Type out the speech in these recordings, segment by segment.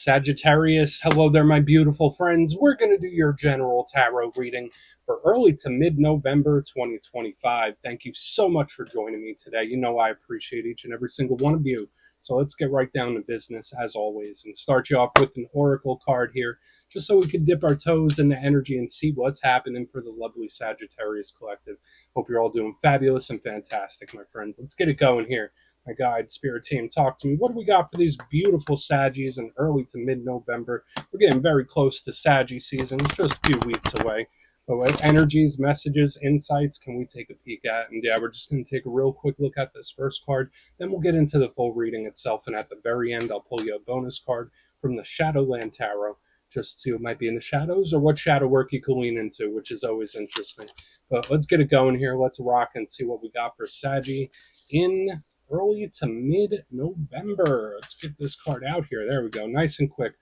Sagittarius, hello there, my beautiful friends. We're going to do your general tarot reading for early to mid-November 2025. Thank you so much for joining me today. You know I appreciate each and every single one of you. So let's get right down to business, as always, and start you off with an oracle card here, just so we can dip our toes in the energy and see what's happening for the lovely Sagittarius collective. Hope you're all doing fabulous and fantastic, my friends. Let's get it going here. My guide, spirit team, talk to me. What do we got for these beautiful Saggies in early to mid-November? We're getting very close to Saggy season. It's just a few weeks away. But what energies, messages, insights can we take a peek at? And yeah, we're just going to take a real quick look at this first card. Then we'll get into the full reading itself. And at the very end, I'll pull you a bonus card from the Shadowland Tarot, just to see what might be in the shadows or what shadow work you can lean into, which is always interesting. But let's get it going here. Let's rock and see what we got for Saggy in early to mid-November. Let's get this card out here. There we go. Nice and quick.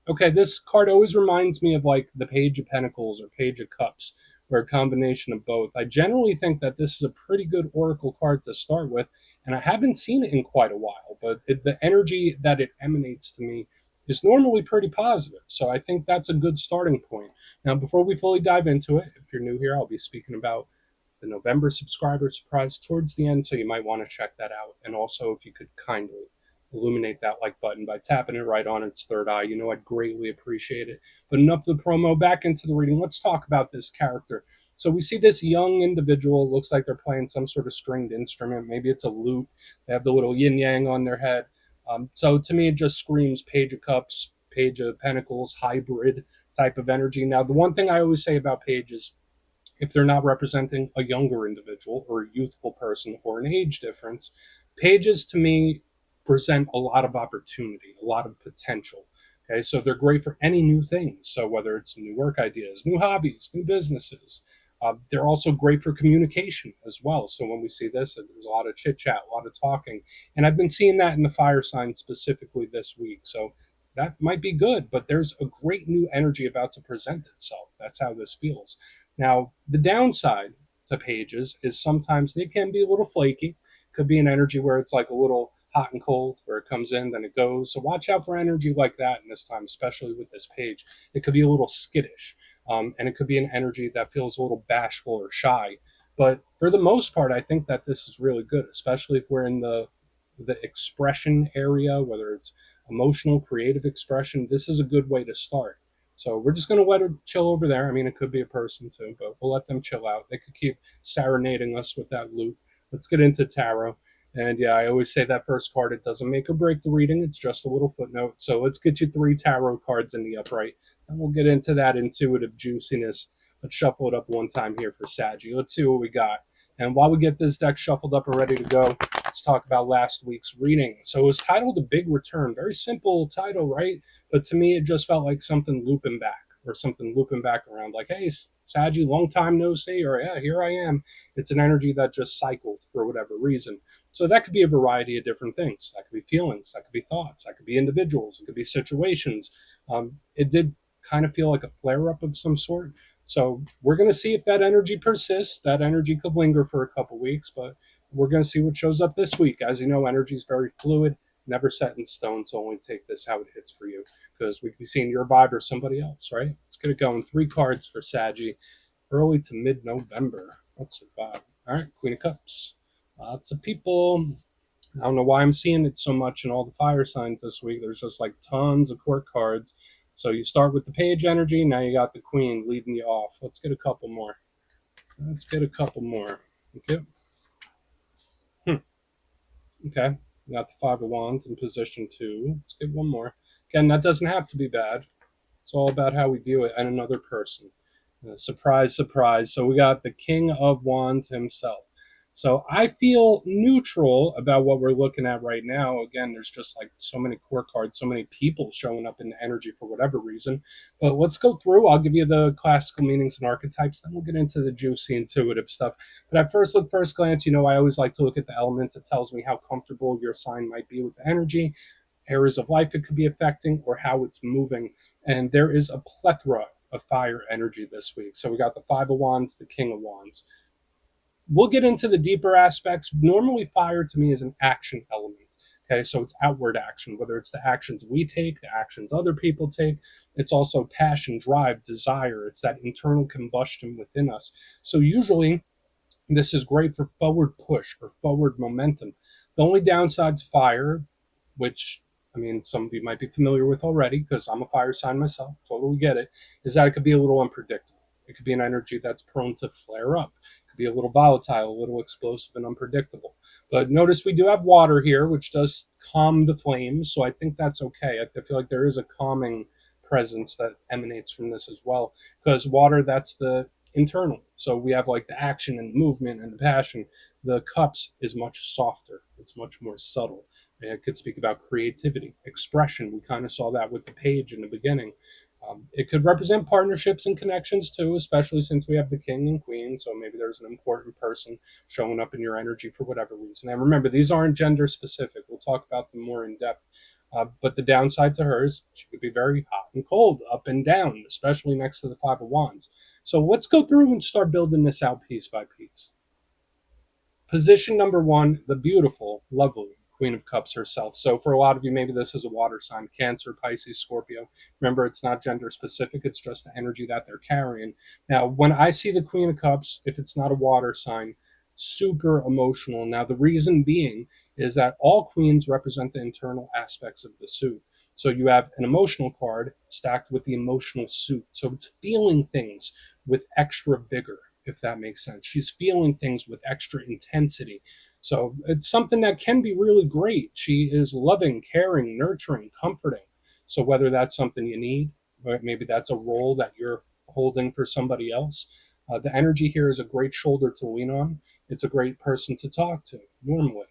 Okay, this card always reminds me of like the Page of Pentacles or Page of Cups, or a combination of both. I generally think that this is a pretty good oracle card to start with, and I haven't seen it in quite a while, but the energy that it emanates to me is normally pretty positive. So I think that's a good starting point. Now, before we fully dive into it, if you're new here, I'll be speaking about the November subscriber surprise towards the end, so you might want to check that out. And also, if you could kindly illuminate that like button by tapping it right on its third eye, you know I'd greatly appreciate it. But enough of the promo, back into the reading. Let's talk about this character. So we see this young individual, looks like they're playing some sort of stringed instrument. Maybe it's a lute. They have the little yin yang on their head. So to me, it just screams Page of Cups, Page of Pentacles, hybrid type of energy. Now, the one thing I always say about pages, if they're not representing a younger individual or a youthful person or an age difference, pages to me present a lot of opportunity, a lot of potential. Okay, so they're great for any new things. So whether it's new work ideas, new hobbies, new businesses, they're also great for communication as well. So when we see this, there's a lot of chit chat, a lot of talking. And I've been seeing that in the fire sign specifically this week. So that might be good, but there's a great new energy about to present itself. That's how this feels. Now, the downside to pages is sometimes they can be a little flaky. Could be an energy where it's like a little hot and cold, where it comes in, then it goes. So watch out for energy like that in this time, especially with this page. It could be a little skittish, and it could be an energy that feels a little bashful or shy. But for the most part, I think that this is really good, especially if we're in the expression area, whether it's emotional, creative expression. This is a good way to start. So we're just going to let her chill over there. I mean, it could be a person too, but we'll let them chill out. They could keep serenading us with that loop. Let's get into tarot. And yeah, I always say that first card, it doesn't make or break the reading. It's just a little footnote. So let's get you 3 tarot cards in the upright. And we'll get into that intuitive juiciness. Let's shuffle it up one time here for Saggy. Let's see what we got. And while we get this deck shuffled up and ready to go, let's talk about last week's reading. So it was titled A Big Return. Very simple title, right? But to me, it just felt like something looping back, or something looping back around. Like, hey, Saggy, long time no see, or yeah, here I am. It's an energy that just cycled for whatever reason. So that could be a variety of different things. That could be feelings, that could be thoughts, that could be individuals, it could be situations. It did kind of feel like a flare-up of some sort. So we're going to see if that energy persists. That energy could linger for a couple weeks, but we're going to see what shows up this week. As you know, energy is very fluid, never set in stone, so only take this how it hits for you, because we could be seeing your vibe or somebody else, right? Let's get it going. 3 cards for Saggy, early to mid-November. What's the vibe? All right, Queen of Cups. Lots of people. I don't know why I'm seeing it so much in all the fire signs this week. There's just like tons of court cards. So you start with the page energy. Now you got the queen leading you off. Let's get a couple more. Let's get a couple more. Okay. Okay. We got the 5 of Wands in position 2. Let's get one more. Again, that doesn't have to be bad. It's all about how we view it and another person. Surprise, surprise. So we got the King of Wands himself. So I feel neutral about what we're looking at right now. Again, there's just like so many core cards, so many people showing up in the energy for whatever reason. But let's go through. I'll give you the classical meanings and archetypes. Then we'll get into the juicy, intuitive stuff. But at first glance, you know, I always like to look at the elements. It tells me how comfortable your sign might be with the energy, areas of life it could be affecting, or how it's moving. And there is a plethora of fire energy this week. So we got the 5 of Wands, the King of Wands. We'll get into the deeper aspects. Normally, fire to me is an action element. Okay, so it's outward action, whether it's the actions we take, the actions other people take. It's also passion, drive, desire. It's that internal combustion within us. So usually this is great for forward push or forward momentum. The only downside to fire, which I mean, some of you might be familiar with already because I'm a fire sign myself, totally get it, is that it could be a little unpredictable. It could be an energy that's prone to flare up. It could be a little volatile, a little explosive and unpredictable. But notice we do have water here, which does calm the flames. So I think that's okay. I feel like there is a calming presence that emanates from this as well. Because water, that's the internal. So we have like the action and movement and the passion. The cups is much softer. It's much more subtle. It could speak about creativity, expression. We kind of saw that with the page in the beginning. It could represent partnerships and connections too, especially since we have the king and queen. So maybe there's an important person showing up in your energy for whatever reason. And remember, these aren't gender specific. We'll talk about them more in depth. But the downside to her is she could be very hot and cold, up and down, especially next to the Five of Wands. So let's go through and start building this out piece by piece. Position number one, the beautiful, lovely Queen of Cups herself. So for a lot of you, maybe this is a water sign, Cancer, Pisces, Scorpio. Remember, it's not gender specific. It's just the energy that they're carrying. Now, when I see the Queen of Cups, if it's not a water sign, super emotional. Now, the reason being is that all queens represent the internal aspects of the suit. So you have an emotional card stacked with the emotional suit. So it's feeling things with extra vigor, if that makes sense. She's feeling things with extra intensity. So it's something that can be really great. She is loving, caring, nurturing, comforting. So whether that's something you need, or maybe that's a role that you're holding for somebody else, the energy here is a great shoulder to lean on. It's a great person to talk to normally.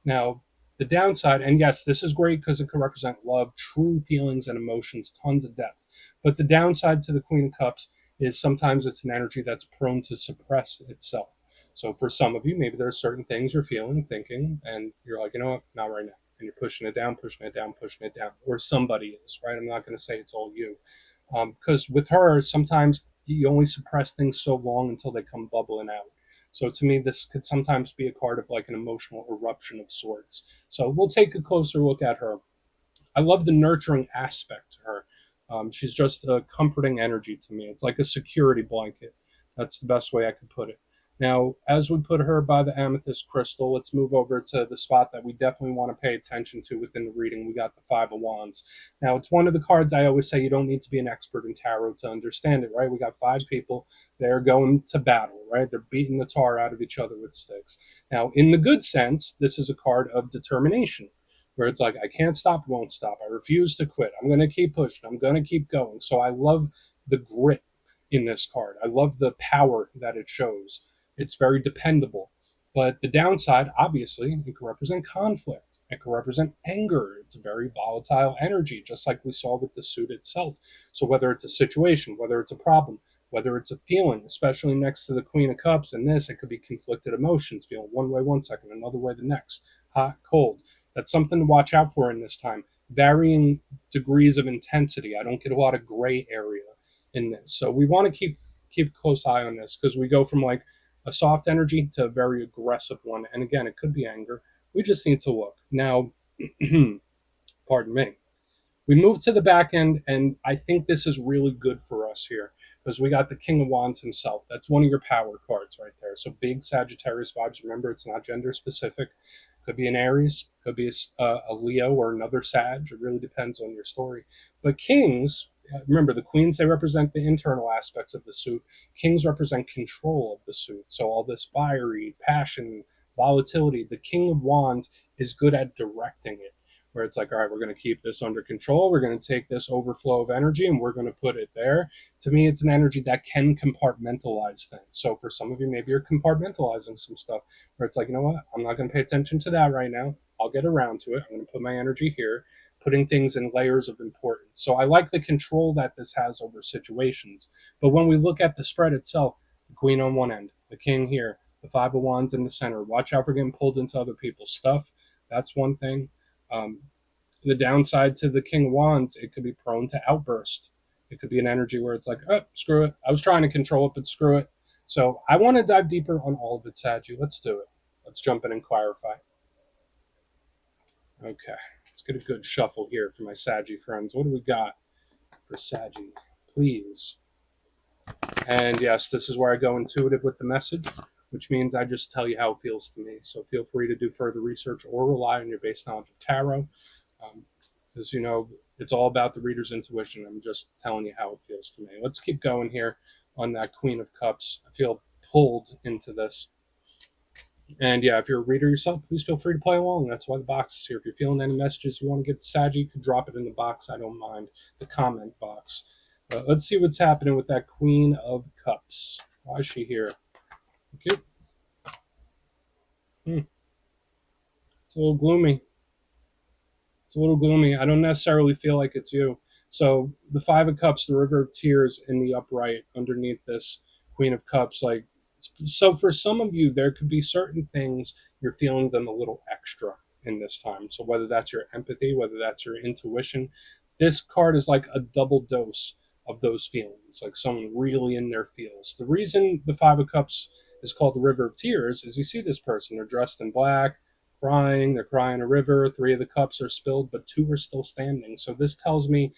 Now, the downside, and yes, this is great because it can represent love, true feelings and emotions, tons of depth. But the downside to the Queen of Cups is sometimes it's an energy that's prone to suppress itself. So for some of you, maybe there are certain things you're feeling, thinking, and you're like, you know what, not right now. And you're pushing it down, pushing it down, pushing it down. Or somebody is, right? I'm not going to say it's all you. Because with her, sometimes you only suppress things so long until they come bubbling out. So to me, this could sometimes be a card of like an emotional eruption of sorts. So we'll take a closer look at her. I love the nurturing aspect to her. She's just a comforting energy to me. It's like a security blanket. That's the best way I could put it. Now, as we put her by the amethyst crystal, let's move over to the spot that we definitely want to pay attention to within the reading. We got the Five of Wands. Now, it's one of the cards I always say you don't need to be an expert in tarot to understand it, right? We got five people. They're going to battle, right? They're beating the tar out of each other with sticks. Now, in the good sense, this is a card of determination where it's like, I can't stop, won't stop. I refuse to quit. I'm going to keep pushing. I'm going to keep going. So I love the grit in this card. I love the power that it shows. It's very dependable. But the downside, obviously, it can represent conflict. It can represent anger. It's a very volatile energy, just like we saw with the suit itself. So whether it's a situation, whether it's a problem, whether it's a feeling, especially next to the Queen of Cups and this, it could be conflicted emotions, feeling one way one second, another way the next, hot, cold. That's something to watch out for in this time. Varying degrees of intensity. I don't get a lot of gray area in this. So we want to keep a close eye on this because we go from like a soft energy to a very aggressive one. And again, it could be anger. We just need to look. Now, pardon me. We move to the back end, and I think this is really good for us here because we got the King of Wands himself. That's one of your power cards right there. So big Sagittarius vibes. Remember, it's not gender specific. Could be an Aries, could be a Leo or another Sag. It really depends on your story. But kings, remember, the queens, they represent the internal aspects of the suit. Kings represent control of the suit. So all this fiery, passion, volatility. The King of Wands is good at directing it where it's like, all right, we're going to keep this under control. We're going to take this overflow of energy and we're going to put it there. To me, it's an energy that can compartmentalize things. So for some of you, maybe you're compartmentalizing some stuff where it's like, you know what? I'm not going to pay attention to that right now. I'll get around to it. I'm going to put my energy here, putting things in layers of importance. So I like the control that this has over situations. But when we look at the spread itself, the queen on one end, the king here, the Five of Wands in the center. Watch out for getting pulled into other people's stuff. That's one thing. Um, the downside to the King of Wands, it could be prone to outburst. It could be an energy where it's like, oh, screw it. I was trying to control it, but screw it. So I want to dive deeper on all of it, Saji. Let's do it. Let's jump in and clarify. Okay, let's get a good shuffle here for my Saggy friends. What do we got for Saggy? Please. And yes, this is where I go intuitive with the message, which means I just tell you how it feels to me. So feel free to do further research or rely on your base knowledge of tarot. Because, it's all about the reader's intuition. I'm just telling you how it feels to me. Let's keep going here on that Queen of Cups. I feel pulled into this. And yeah, if you're a reader yourself, please feel free to play along. That's why the box is here. If you're feeling any messages you want to get to Saggy, you can drop it in the box. I don't mind. The comment box. Let's see what's happening with that Queen of Cups. Why is she here? Okay. It's a little gloomy. It's a little gloomy. I don't necessarily feel like it's you. So the Five of Cups, the River of Tears in the upright underneath this Queen of Cups, like, so for some of you, there could be certain things you're feeling them a little extra in this time. So whether that's your empathy, whether that's your intuition, this card is like a double dose of those feelings, like someone really in their feels. The reason the Five of Cups is called the River of Tears is you see this person, they're dressed in black, crying, they're crying a river, three of the cups are spilled, but two are still standing. So this tells me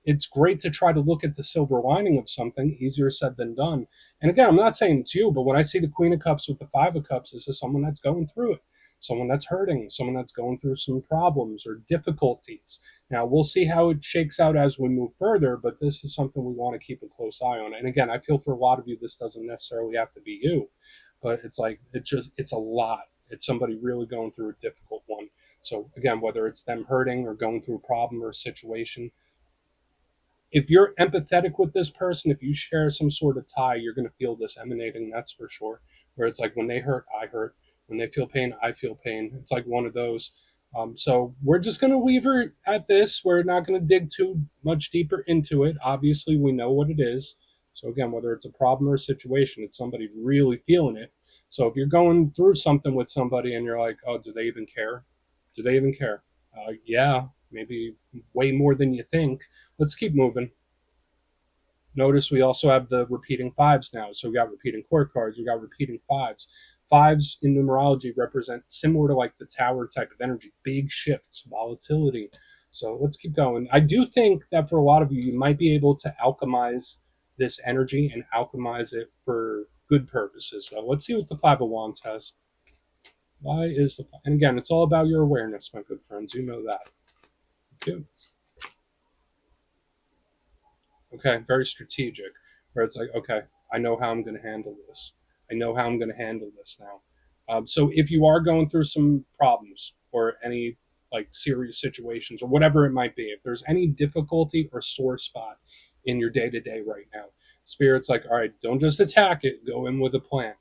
it's great to try to look at the silver lining of something, easier said than done. And again, I'm not saying it's you, but when I see the Queen of Cups with the Five of Cups, this is someone that's going through it, someone that's hurting, someone that's going through some problems or difficulties. Now, we'll see how it shakes out as we move further, but this is something we want to keep a close eye on. And again, I feel for a lot of you, this doesn't necessarily have to be you, but it's like, it's a lot. It's somebody really going through a difficult one. So again, whether it's them hurting or going through a problem or a situation, if you're empathetic with this person, if you share some sort of tie, you're going to feel this emanating, that's for sure. Where it's like when they hurt, I hurt. When they feel pain, I feel pain. It's like one of those. So we're just going to leave her at this. We're not going to dig too much deeper into it. Obviously, we know what it is. So again, whether it's a problem or a situation, it's somebody really feeling it. So if you're going through something with somebody and you're like, oh, do they even care? Do they even care? Yeah, maybe way more than you think. Let's keep moving. Notice we also have the repeating fives now. So we got repeating court cards, we got repeating fives. Fives in numerology represent similar to like the tower type of energy, big shifts, volatility. So let's keep going. I do think that for a lot of you, you might be able to alchemize this energy and alchemize it for good purposes. So let's see what the Five of Wands has. Why is the, and again, it's all about your awareness, my good friends. You know that. Okay. Okay, very strategic, where it's like, okay, I know how I'm going to handle this. I know how I'm going to handle this now. So if you are going through some problems or any like serious situations or whatever it might be, if there's any difficulty or sore spot in your day to day right now, Spirit's like, all right, don't just attack it, go in with a plan.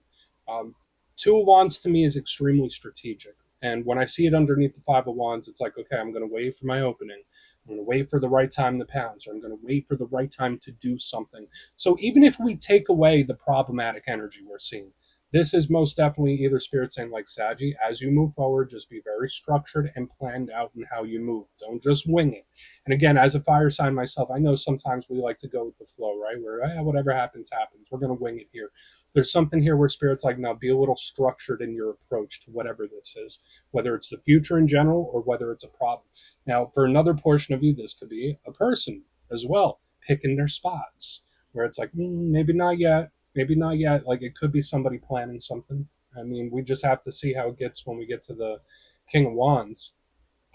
Um, Two of Wands to me is extremely strategic. And when I see it underneath the Five of Wands, it's like, okay, I'm going to wait for my opening. I'm going to wait for the right time to pounce, or I'm going to wait for the right time to do something. So even if we take away the problematic energy we're seeing, this is most definitely either Spirit saying, like Saggy, as you move forward, just be very structured and planned out in how you move. Don't just wing it. And again, as a fire sign myself, I know sometimes we like to go with the flow, right? Where whatever happens, happens. We're going to wing it here. There's something here where Spirit's like, now be a little structured in your approach to whatever this is, whether it's the future in general or whether it's a problem. Now, for another portion of you, this could be a person as well, picking their spots, where it's like, maybe not yet, maybe not yet. Like it could be somebody planning something. I mean, we just have to see how it gets when we get to the King of Wands.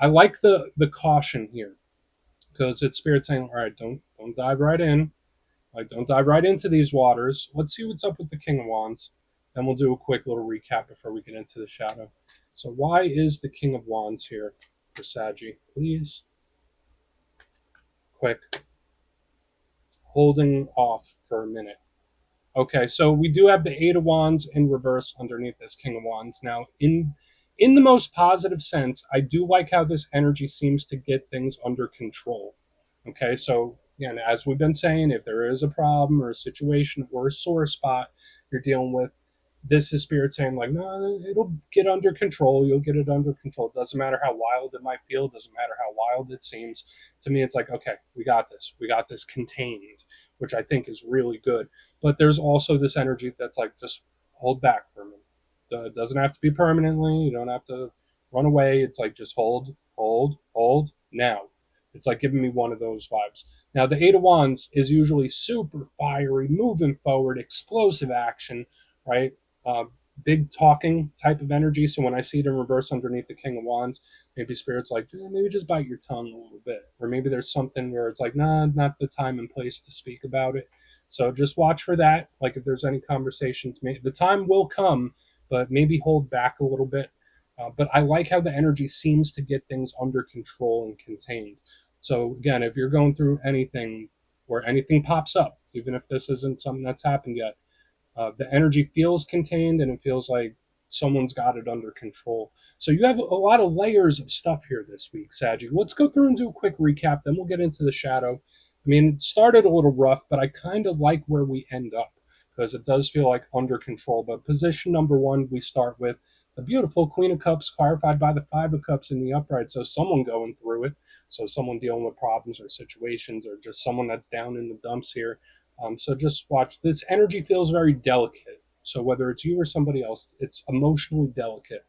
I like the caution here because it's Spirit saying, all right, don't dive right in. Like, don't dive right into these waters. Let's see what's up with the King of Wands. Then we'll do a quick little recap before we get into the shadow. So why is the King of Wands here for Saggy? Please. Quick. Holding off for a minute. Okay, so we do have the Eight of Wands in reverse underneath this King of Wands. Now, in the most positive sense, I do like how this energy seems to get things under control. Okay, so again, as we've been saying, if there is a problem or a situation or a sore spot you're dealing with, this is Spirit saying, like, no, it'll get under control. You'll get it under control. It doesn't matter how wild it might feel. It doesn't matter how wild it seems. To me, it's like, okay, we got this. We got this contained, which I think is really good. But there's also this energy that's like, just hold back for a minute. It doesn't have to be permanently. You don't have to run away. It's like, just hold hold, now. It's like giving me one of those vibes. Now, the Eight of Wands is usually super fiery, moving forward, explosive action, right? Uh, Big talking type of energy. So when I see it in reverse underneath the King of Wands, maybe Spirit's like, maybe just bite your tongue a little bit. Or maybe there's something where it's like, nah, not the time and place to speak about it. So just watch for that. Like if there's any conversations, the time will come, but maybe hold back a little bit. But I like how the energy seems to get things under control and contained. So again, if you're going through anything where anything pops up, even if this isn't something that's happened yet, the energy feels contained and it feels like someone's got it under control. So you have a lot of layers of stuff here this week, Saggy. Let's go through and do a quick recap, then we'll get into the shadow. I mean, it started a little rough, but I kind of like where we end up because it does feel like under control. But position number one, we start with the beautiful Queen of Cups clarified by the Five of Cups in the upright. So someone going through it. So someone dealing with problems or situations or just someone that's down in the dumps here. So just watch. This energy feels very delicate. So whether it's you or somebody else, it's emotionally delicate.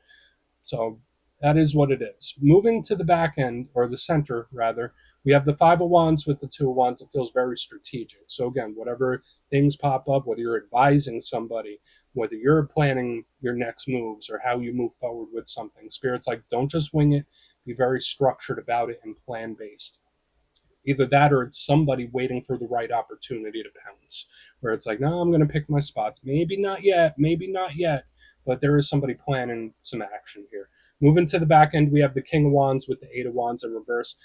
So that is what it is. Moving to the back end, or the center rather, we have the Five of Wands with the Two of Wands. It feels very strategic. So again, whatever things pop up, whether you're advising somebody, whether you're planning your next moves or how you move forward with something, Spirit's like, don't just wing it. Be very structured about it and plan based. Either that or it's somebody waiting for the right opportunity to pounce, where it's like, no, I'm going to pick my spots. Maybe not yet, maybe not yet, but there is somebody planning some action here. Moving to the back end, we have the King of Wands with the Eight of Wands in reverse.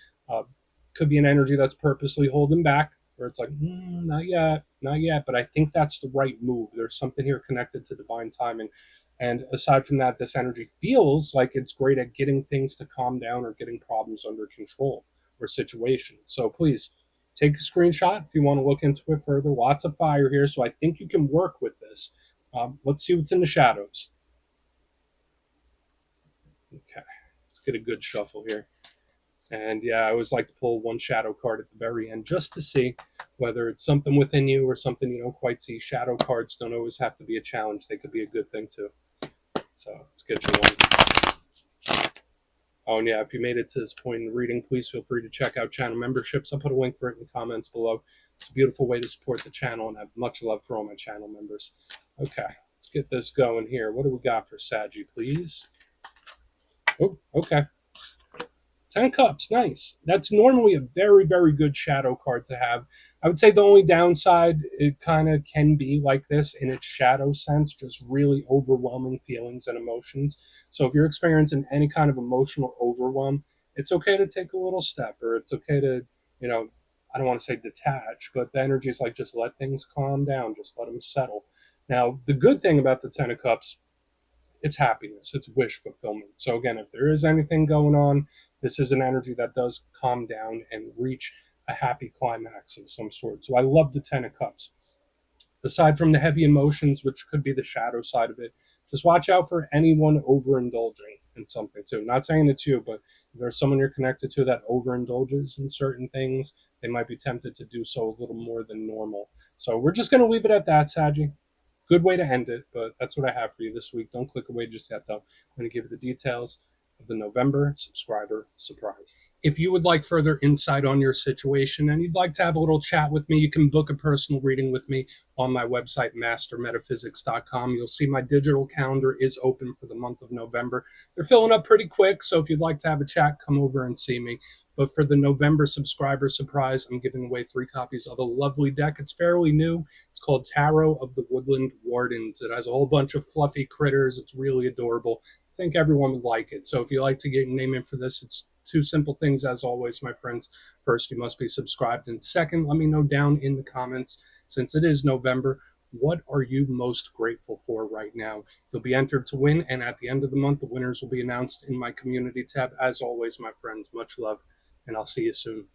Could be an energy that's purposely holding back, where it's like, not yet, not yet, but I think that's the right move. There's something here connected to divine timing. And aside from that, this energy feels like it's great at getting things to calm down or getting problems under control or situations. So please take a screenshot if you want to look into it further. Lots of fire here, so I think you can work with this. Let's see what's in the shadows. Okay, let's get a good shuffle here. And yeah, I always like to pull one shadow card at the very end just to see whether it's something within you or something you don't quite see. Shadow cards don't always have to be a challenge, they could be a good thing too. So let's get you one. Oh, and yeah, if you made it to this point in the reading, please feel free to check out channel memberships. I'll put a link for it in the comments below. It's a beautiful way to support the channel, and I have much love for all my channel members. Okay, let's get this going here. What do we got for Saggy, please? Oh, okay. 10 Cups, nice. That's normally a very, very good shadow card to have. I would say the only downside, it kind of can be like this in its shadow sense, just really overwhelming feelings and emotions. So if you're experiencing any kind of emotional overwhelm, it's okay to take a little step, or it's okay to, I don't want to say detach, but the energy is like just let things calm down, just let them settle. Now, the good thing about the 10 of Cups, it's happiness, it's wish fulfillment. So again, if there is anything going on, this is an energy that does calm down and reach a happy climax of some sort. So I love the 10 of Cups. Aside from the heavy emotions, which could be the shadow side of it, just watch out for anyone overindulging in something too. Not saying it's you, but if there's someone you're connected to that overindulges in certain things, they might be tempted to do so a little more than normal. So we're just going to leave it at that, Saji. Good way to end it, but that's what I have for you this week. Don't click away just yet, though. I'm going to give you the details of the November subscriber surprise. If you would like further insight on your situation and you'd like to have a little chat with me, you can book a personal reading with me on my website, mastermetaphysics.com. You'll see my digital calendar is open for the month of November. They're filling up pretty quick, so if you'd like to have a chat, come over and see me. But for the November subscriber surprise, I'm giving away 3 copies of a lovely deck. It's fairly new. It's called Tarot of the Woodland Wardens. It has a whole bunch of fluffy critters. It's really adorable. I think everyone would like it. So if you like to get your name in for this, it's 2 simple things as always, my friends. First, you must be subscribed. And second, let me know down in the comments, since it is November, what are you most grateful for right now? You'll be entered to win, and at the end of the month, the winners will be announced in my community tab. As always, my friends, much love, and I'll see you soon.